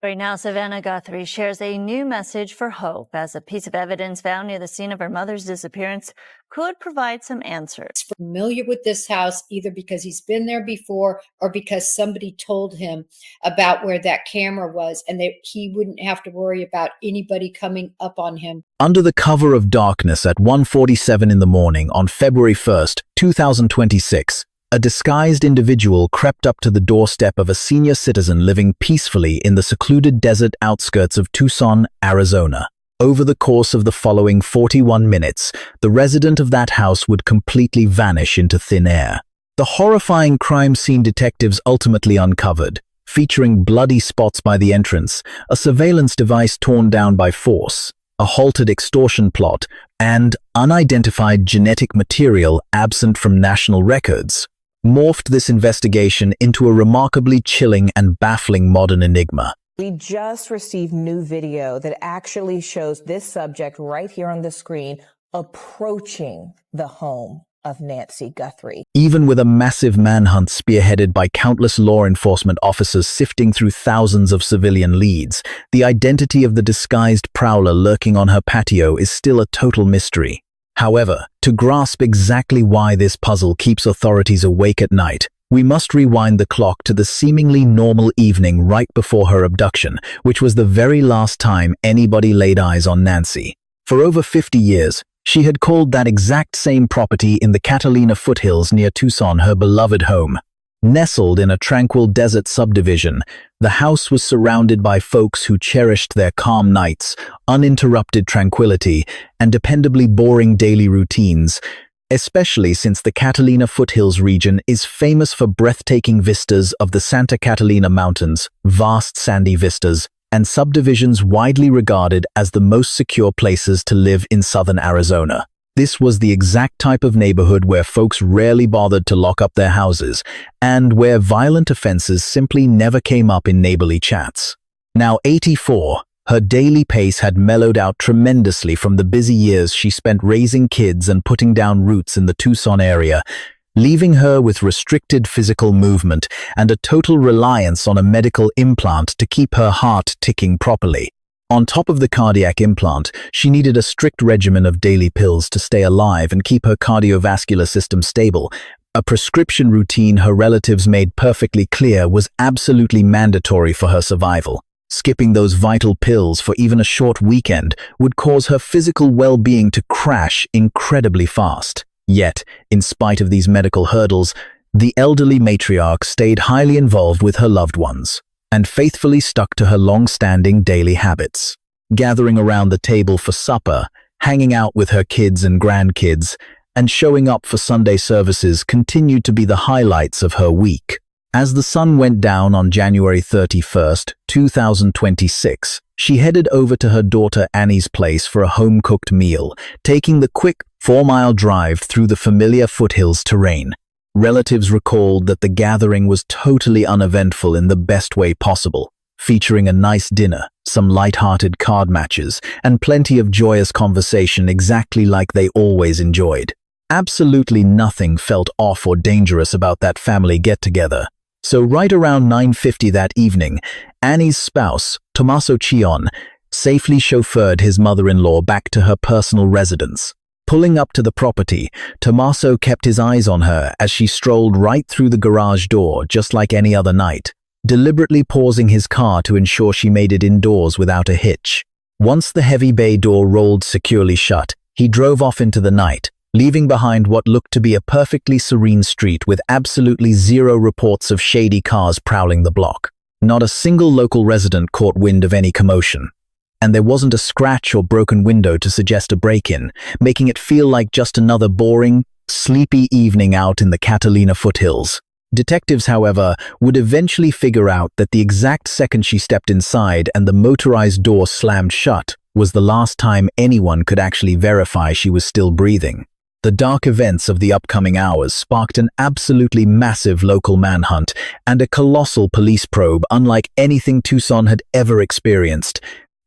Right now, Savannah Guthrie shares a new message for hope as a piece of evidence found near the scene of her mother's disappearance could provide some answers. Familiar with this house either because he's been there before or because somebody told him about where that camera was and that he wouldn't have to worry about anybody coming up on him. Under the cover of darkness at 1:47 in the morning on February 1st, 2026, a disguised individual crept up to the doorstep of a senior citizen living peacefully in the secluded desert outskirts of Tucson, Arizona. Over the course of the following 41 minutes, the resident of that house would completely vanish into thin air. The horrifying crime scene detectives ultimately uncovered, featuring bloody spots by the entrance, a surveillance device torn down by force, a halted extortion plot, and unidentified genetic material absent from national records, morphed this investigation into a remarkably chilling and baffling modern enigma. We just received new video that actually shows this subject right here on the screen approaching the home of Nancy Guthrie. Even with a massive manhunt spearheaded by countless law enforcement officers sifting through thousands of civilian leads, the identity of the disguised prowler lurking on her patio is still a total mystery. However, to grasp exactly why this puzzle keeps authorities awake at night, we must rewind the clock to the seemingly normal evening right before her abduction, which was the very last time anybody laid eyes on Nancy. For over 50 years, she had called that exact same property in the Catalina foothills near Tucson her beloved home. Nestled in a tranquil desert subdivision, the house was surrounded by folks who cherished their calm nights, uninterrupted tranquility, and dependably boring daily routines, especially since the Catalina foothills region is famous for breathtaking vistas of the Santa Catalina Mountains, vast sandy vistas, and subdivisions widely regarded as the most secure places to live in southern Arizona. This was the exact type of neighborhood where folks rarely bothered to lock up their houses, and where violent offenses simply never came up in neighborly chats. Now 84, her daily pace had mellowed out tremendously from the busy years she spent raising kids and putting down roots in the Tucson area, leaving her with restricted physical movement and a total reliance on a medical implant to keep her heart ticking properly. On top of the cardiac implant, she needed a strict regimen of daily pills to stay alive and keep her cardiovascular system stable, a prescription routine her relatives made perfectly clear was absolutely mandatory for her survival. Skipping those vital pills for even a short weekend would cause her physical well-being to crash incredibly fast. Yet, in spite of these medical hurdles, the elderly matriarch stayed highly involved with her loved ones and faithfully stuck to her long-standing daily habits. Gathering around the table for supper, hanging out with her kids and grandkids, and showing up for Sunday services continued to be the highlights of her week. As the sun went down on January 31st, 2026, she headed over to her daughter Annie's place for a home-cooked meal, taking the quick 4-mile drive through the familiar foothills terrain. Relatives recalled that the gathering was totally uneventful in the best way possible, featuring a nice dinner, some light-hearted card matches, and plenty of joyous conversation exactly like they always enjoyed. Absolutely nothing felt off or dangerous about that family get-together. So right around 9:50 that evening, Annie's spouse, Tommaso Chion, safely chauffeured his mother-in-law back to her personal residence. Pulling up to the property, Tommaso kept his eyes on her as she strolled right through the garage door just like any other night, deliberately pausing his car to ensure she made it indoors without a hitch. Once the heavy bay door rolled securely shut, he drove off into the night, leaving behind what looked to be a perfectly serene street with absolutely zero reports of shady cars prowling the block. Not a single local resident caught wind of any commotion. And there wasn't a scratch or broken window to suggest a break-in, making it feel like just another boring, sleepy evening out in the Catalina foothills. Detectives, however, would eventually figure out that the exact second she stepped inside and the motorized door slammed shut was the last time anyone could actually verify she was still breathing. The dark events of the upcoming hours sparked an absolutely massive local manhunt and a colossal police probe unlike anything Tucson had ever experienced,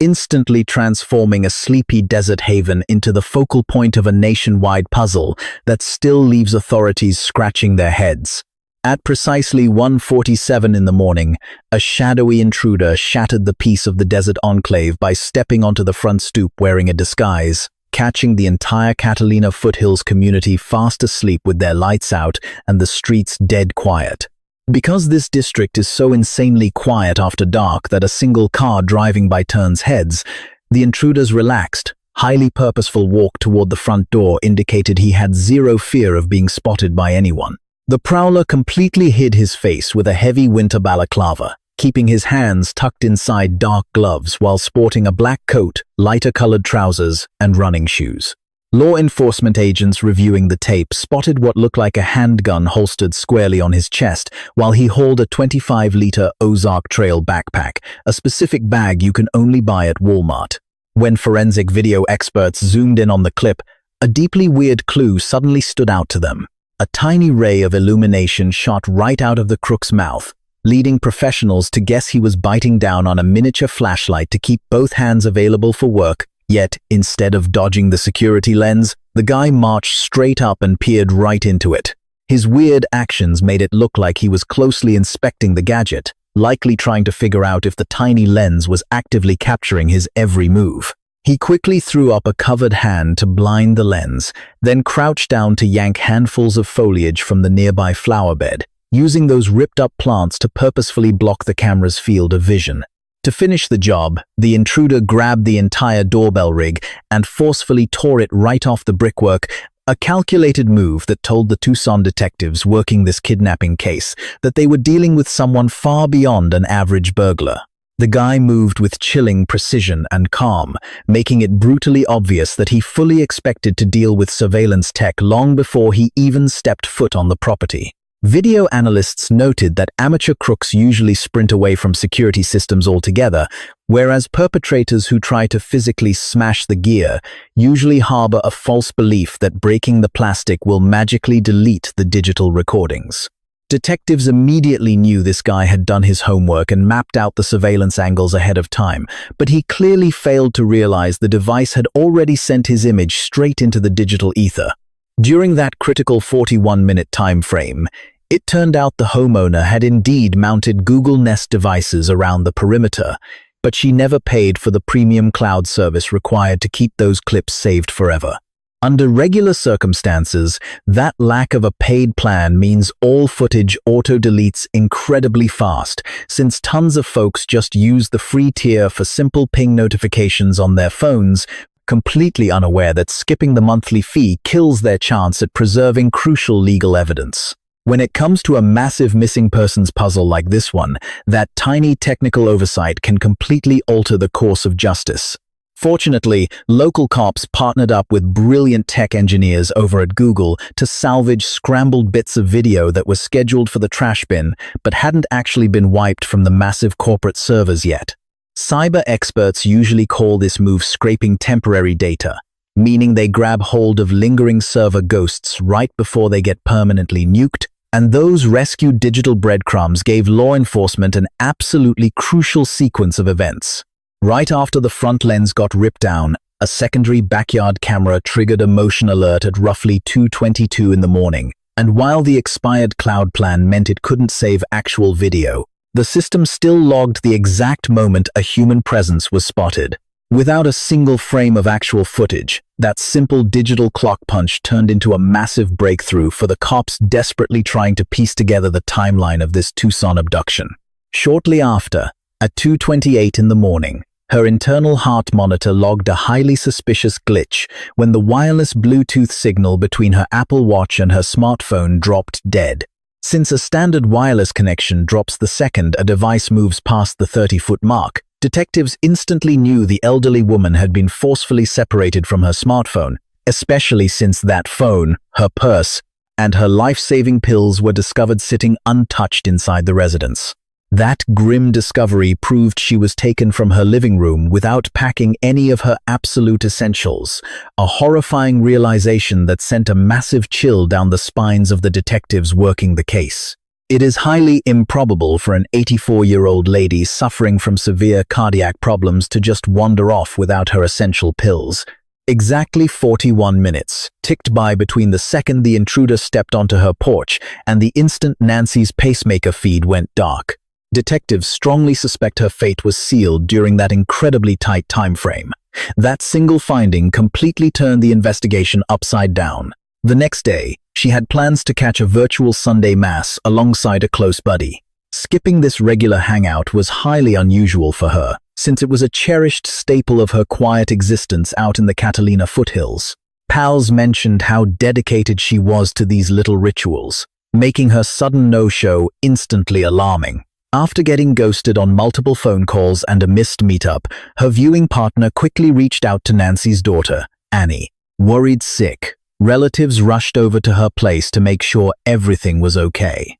instantly transforming a sleepy desert haven into the focal point of a nationwide puzzle that still leaves authorities scratching their heads. At precisely 1:47 in the morning, a shadowy intruder shattered the peace of the desert enclave by stepping onto the front stoop wearing a disguise, catching the entire Catalina foothills community fast asleep with their lights out and the streets dead quiet. Because this district is so insanely quiet after dark that a single car driving by turns heads, the intruder's relaxed, highly purposeful walk toward the front door indicated he had zero fear of being spotted by anyone. The prowler completely hid his face with a heavy winter balaclava, keeping his hands tucked inside dark gloves while sporting a black coat, lighter-colored trousers, and running shoes. Law enforcement agents reviewing the tape spotted what looked like a handgun holstered squarely on his chest while he hauled a 25-liter Ozark Trail backpack, a specific bag you can only buy at Walmart. When forensic video experts zoomed in on the clip, a deeply weird clue suddenly stood out to them. A tiny ray of illumination shot right out of the crook's mouth, leading professionals to guess he was biting down on a miniature flashlight to keep both hands available for work. Yet, instead of dodging the security lens, the guy marched straight up and peered right into it. His weird actions made it look like he was closely inspecting the gadget, likely trying to figure out if the tiny lens was actively capturing his every move. He quickly threw up a covered hand to blind the lens, then crouched down to yank handfuls of foliage from the nearby flower bed, using those ripped-up plants to purposefully block the camera's field of vision. To finish the job, the intruder grabbed the entire doorbell rig and forcefully tore it right off the brickwork, a calculated move that told the Tucson detectives working this kidnapping case that they were dealing with someone far beyond an average burglar. The guy moved with chilling precision and calm, making it brutally obvious that he fully expected to deal with surveillance tech long before he even stepped foot on the property. Video analysts noted that amateur crooks usually sprint away from security systems altogether, whereas perpetrators who try to physically smash the gear usually harbor a false belief that breaking the plastic will magically delete the digital recordings. Detectives immediately knew this guy had done his homework and mapped out the surveillance angles ahead of time, but he clearly failed to realize the device had already sent his image straight into the digital ether. During that critical 41-minute time frame, it turned out the homeowner had indeed mounted Google Nest devices around the perimeter, but she never paid for the premium cloud service required to keep those clips saved forever. Under regular circumstances, that lack of a paid plan means all footage auto-deletes incredibly fast, since tons of folks just use the free tier for simple ping notifications on their phones, completely unaware that skipping the monthly fee kills their chance at preserving crucial legal evidence. When it comes to a massive missing persons puzzle like this one, that tiny technical oversight can completely alter the course of justice. Fortunately, local cops partnered up with brilliant tech engineers over at Google to salvage scrambled bits of video that were scheduled for the trash bin but hadn't actually been wiped from the massive corporate servers yet. Cyber experts usually call this move scraping temporary data, meaning they grab hold of lingering server ghosts right before they get permanently nuked, and those rescued digital breadcrumbs gave law enforcement an absolutely crucial sequence of events. Right after the front lens got ripped down, a secondary backyard camera triggered a motion alert at roughly 2:22 in the morning, and while the expired cloud plan meant it couldn't save actual video, the system still logged the exact moment a human presence was spotted. Without a single frame of actual footage, that simple digital clock punch turned into a massive breakthrough for the cops desperately trying to piece together the timeline of this Tucson abduction. Shortly after, at 2:28 in the morning, her internal heart monitor logged a highly suspicious glitch when the wireless Bluetooth signal between her Apple Watch and her smartphone dropped dead. Since a standard wireless connection drops the second a device moves past the 30-foot mark, detectives instantly knew the elderly woman had been forcefully separated from her smartphone, especially since that phone, her purse, and her life-saving pills were discovered sitting untouched inside the residence. That grim discovery proved she was taken from her living room without packing any of her absolute essentials, a horrifying realization that sent a massive chill down the spines of the detectives working the case. It is highly improbable for an 84-year-old lady suffering from severe cardiac problems to just wander off without her essential pills. Exactly 41 minutes ticked by between the second the intruder stepped onto her porch and the instant Nancy's pacemaker feed went dark. Detectives strongly suspect her fate was sealed during that incredibly tight time frame. That single finding completely turned the investigation upside down. The next day, she had plans to catch a virtual Sunday mass alongside a close buddy. Skipping this regular hangout was highly unusual for her, since it was a cherished staple of her quiet existence out in the Catalina foothills. Pals mentioned how dedicated she was to these little rituals, making her sudden no-show instantly alarming. After getting ghosted on multiple phone calls and a missed meetup, her viewing partner quickly reached out to Nancy's daughter, Annie. Worried sick, relatives rushed over to her place to make sure everything was okay.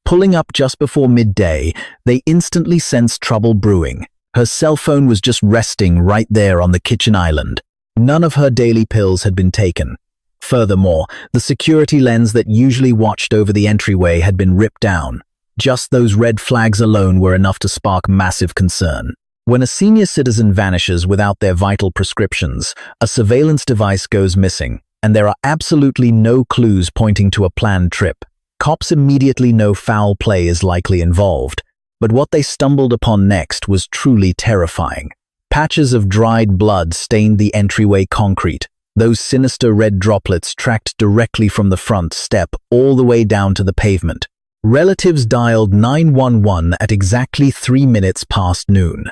Pulling up just before midday, they instantly sensed trouble brewing. Her cell phone was just resting right there on the kitchen island. None of her daily pills had been taken. Furthermore, the security lens that usually watched over the entryway had been ripped down. Just those red flags alone were enough to spark massive concern. When a senior citizen vanishes without their vital prescriptions, a surveillance device goes missing, and there are absolutely no clues pointing to a planned trip. Cops immediately know foul play is likely involved, but what they stumbled upon next was truly terrifying. Patches of dried blood stained the entryway concrete, those sinister red droplets tracked directly from the front step all the way down to the pavement. Relatives dialed 911 at exactly 3 minutes past noon.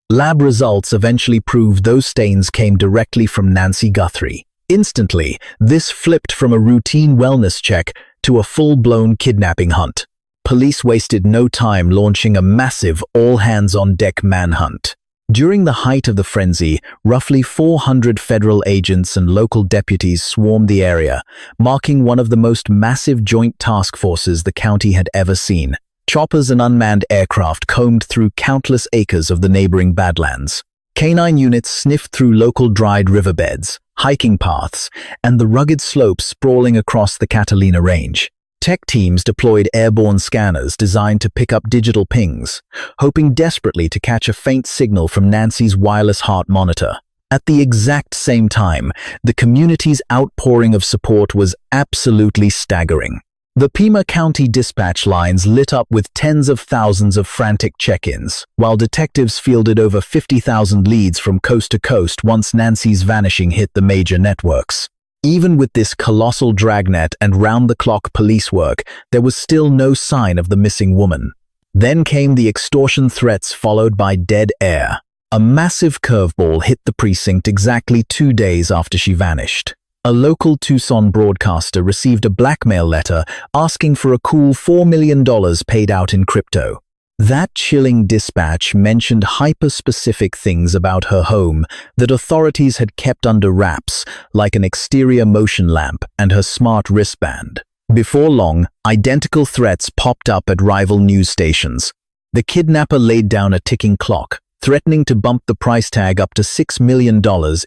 Lab results eventually proved those stains came directly from Nancy Guthrie. Instantly, this flipped from a routine wellness check to a full-blown kidnapping hunt. Police wasted no time launching a massive all-hands-on-deck manhunt. During the height of the frenzy, roughly 400 federal agents and local deputies swarmed the area, marking one of the most massive joint task forces the county had ever seen. Choppers and unmanned aircraft combed through countless acres of the neighboring Badlands. Canine units sniffed through local dried riverbeds, hiking paths, and the rugged slopes sprawling across the Catalina Range. Tech teams deployed airborne scanners designed to pick up digital pings, hoping desperately to catch a faint signal from Nancy's wireless heart monitor. At the exact same time, the community's outpouring of support was absolutely staggering. The Pima County dispatch lines lit up with tens of thousands of frantic check-ins, while detectives fielded over 50,000 leads from coast to coast once Nancy's vanishing hit the major networks. Even with this colossal dragnet and round-the-clock police work, there was still no sign of the missing woman. Then came the extortion threats followed by dead air. A massive curveball hit the precinct exactly 2 days after she vanished. A local Tucson broadcaster received a blackmail letter asking for a cool $4 million paid out in crypto. That chilling dispatch mentioned hyper-specific things about her home that authorities had kept under wraps, like an exterior motion lamp and her smart wristband. Before long, identical threats popped up at rival news stations. The kidnapper laid down a ticking clock, threatening to bump the price tag up to $6 million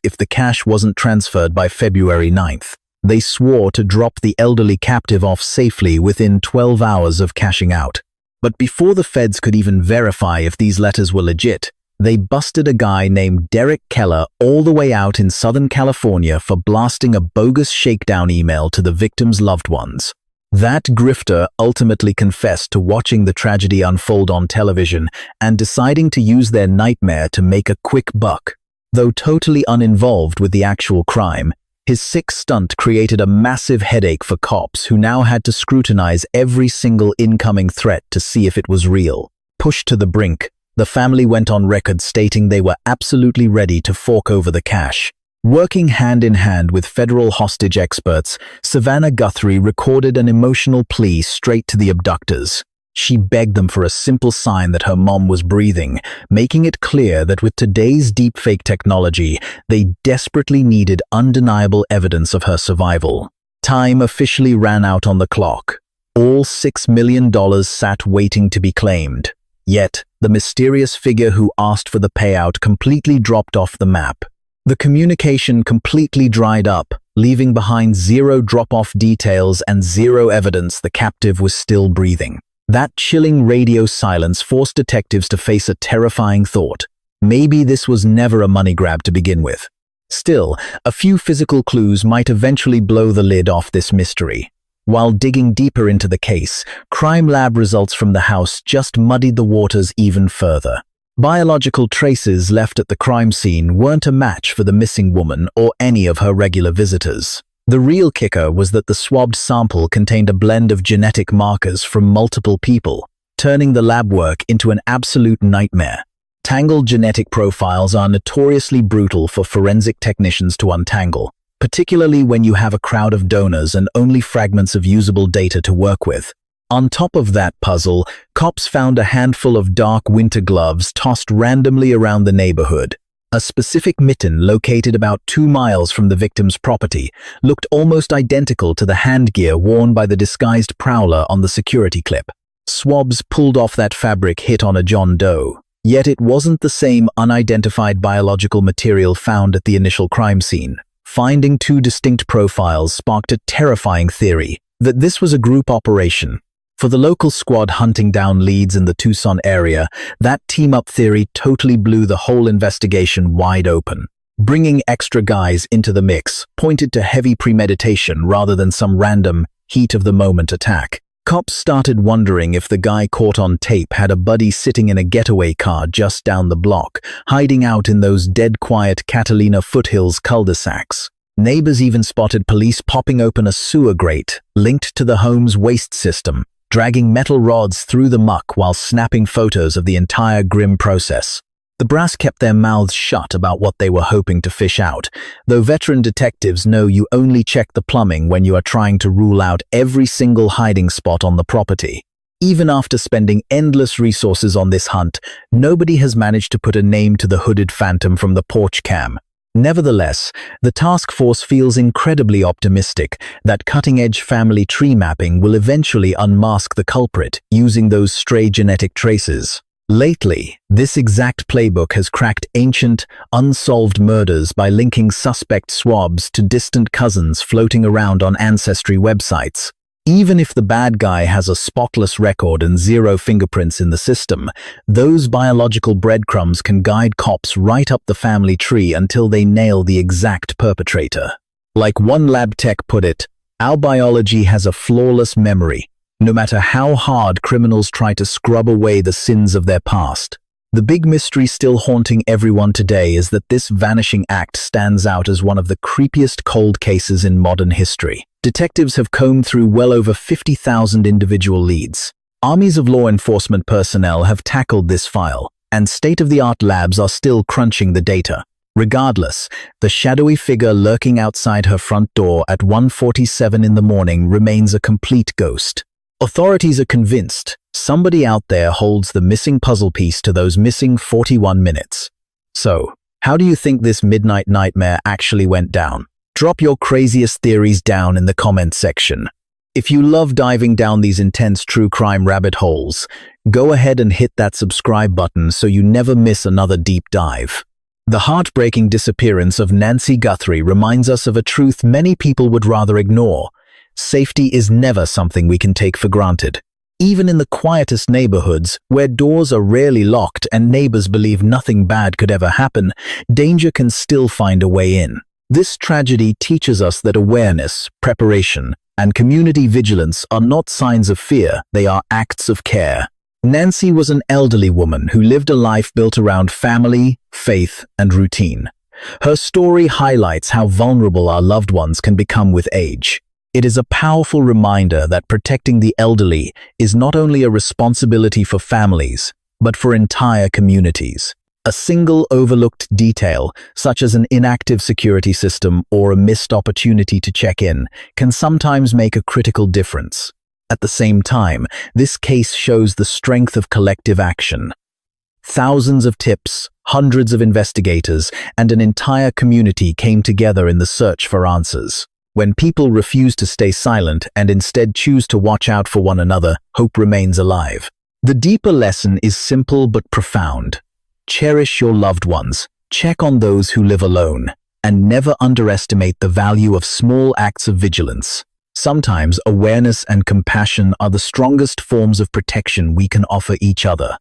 if the cash wasn't transferred by February 9th. They swore to drop the elderly captive off safely within 12 hours of cashing out. But before the feds could even verify if these letters were legit, they busted a guy named Derek Keller all the way out in Southern California for blasting a bogus shakedown email to the victim's loved ones. That grifter ultimately confessed to watching the tragedy unfold on television and deciding to use their nightmare to make a quick buck. Though totally uninvolved with the actual crime, his sick stunt created a massive headache for cops who now had to scrutinize every single incoming threat to see if it was real. Pushed to the brink, the family went on record stating they were absolutely ready to fork over the cash. Working hand in hand with federal hostage experts, Savannah Guthrie recorded an emotional plea straight to the abductors. She begged them for a simple sign that her mom was breathing, making it clear that with today's deepfake technology, they desperately needed undeniable evidence of her survival. Time officially ran out on the clock. All $6 million sat waiting to be claimed. Yet, the mysterious figure who asked for the payout completely dropped off the map. The communication completely dried up, leaving behind zero drop-off details and zero evidence the captive was still breathing. That chilling radio silence forced detectives to face a terrifying thought. Maybe this was never a money grab to begin with. Still, a few physical clues might eventually blow the lid off this mystery. While digging deeper into the case, crime lab results from the house just muddied the waters even further. Biological traces left at the crime scene weren't a match for the missing woman or any of her regular visitors. The real kicker was that the swabbed sample contained a blend of genetic markers from multiple people, turning the lab work into an absolute nightmare. Tangled genetic profiles are notoriously brutal for forensic technicians to untangle, particularly when you have a crowd of donors and only fragments of usable data to work with. On top of that puzzle, cops found a handful of dark winter gloves tossed randomly around the neighborhood. A specific mitten located about 2 miles from the victim's property looked almost identical to the handgear worn by the disguised prowler on the security clip. Swabs pulled off that fabric hit on a John Doe. Yet it wasn't the same unidentified biological material found at the initial crime scene. Finding 2 distinct profiles sparked a terrifying theory that this was a group operation. For the local squad hunting down leads in the Tucson area, that team-up theory totally blew the whole investigation wide open. Bringing extra guys into the mix pointed to heavy premeditation rather than some random, heat-of-the-moment attack. Cops started wondering if the guy caught on tape had a buddy sitting in a getaway car just down the block, hiding out in those dead-quiet Catalina foothills cul-de-sacs. Neighbors even spotted police popping open a sewer grate linked to the home's waste system, dragging metal rods through the muck while snapping photos of the entire grim process. The brass kept their mouths shut about what they were hoping to fish out, though veteran detectives know you only check the plumbing when you are trying to rule out every single hiding spot on the property. Even after spending endless resources on this hunt, nobody has managed to put a name to the hooded phantom from the porch cam. Nevertheless, the task force feels incredibly optimistic that cutting-edge family tree mapping will eventually unmask the culprit using those stray genetic traces. Lately, this exact playbook has cracked ancient, unsolved murders by linking suspect swabs to distant cousins floating around on ancestry websites. Even if the bad guy has a spotless record and 0 fingerprints in the system, those biological breadcrumbs can guide cops right up the family tree until they nail the exact perpetrator. Like one lab tech put it, our biology has a flawless memory, no matter how hard criminals try to scrub away the sins of their past. The big mystery still haunting everyone today is that this vanishing act stands out as one of the creepiest cold cases in modern history. Detectives have combed through well over 50,000 individual leads. Armies of law enforcement personnel have tackled this file, and state-of-the-art labs are still crunching the data. Regardless, the shadowy figure lurking outside her front door at 1:47 in the morning remains a complete ghost. Authorities are convinced somebody out there holds the missing puzzle piece to those missing 41 minutes. So, how do you think this midnight nightmare actually went down? Drop your craziest theories down in the comment section. If you love diving down these intense true crime rabbit holes, go ahead and hit that subscribe button so you never miss another deep dive. The heartbreaking disappearance of Nancy Guthrie reminds us of a truth many people would rather ignore. Safety is never something we can take for granted. Even in the quietest neighborhoods, where doors are rarely locked and neighbors believe nothing bad could ever happen, danger can still find a way in. This tragedy teaches us that awareness, preparation, and community vigilance are not signs of fear, they are acts of care. Nancy was an elderly woman who lived a life built around family, faith, and routine. Her story highlights how vulnerable our loved ones can become with age. It is a powerful reminder that protecting the elderly is not only a responsibility for families, but for entire communities. A single overlooked detail, such as an inactive security system or a missed opportunity to check in, can sometimes make a critical difference. At the same time, this case shows the strength of collective action. Thousands of tips, hundreds of investigators, and an entire community came together in the search for answers. When people refuse to stay silent and instead choose to watch out for one another, hope remains alive. The deeper lesson is simple but profound. Cherish your loved ones, check on those who live alone, and never underestimate the value of small acts of vigilance. Sometimes awareness and compassion are the strongest forms of protection we can offer each other.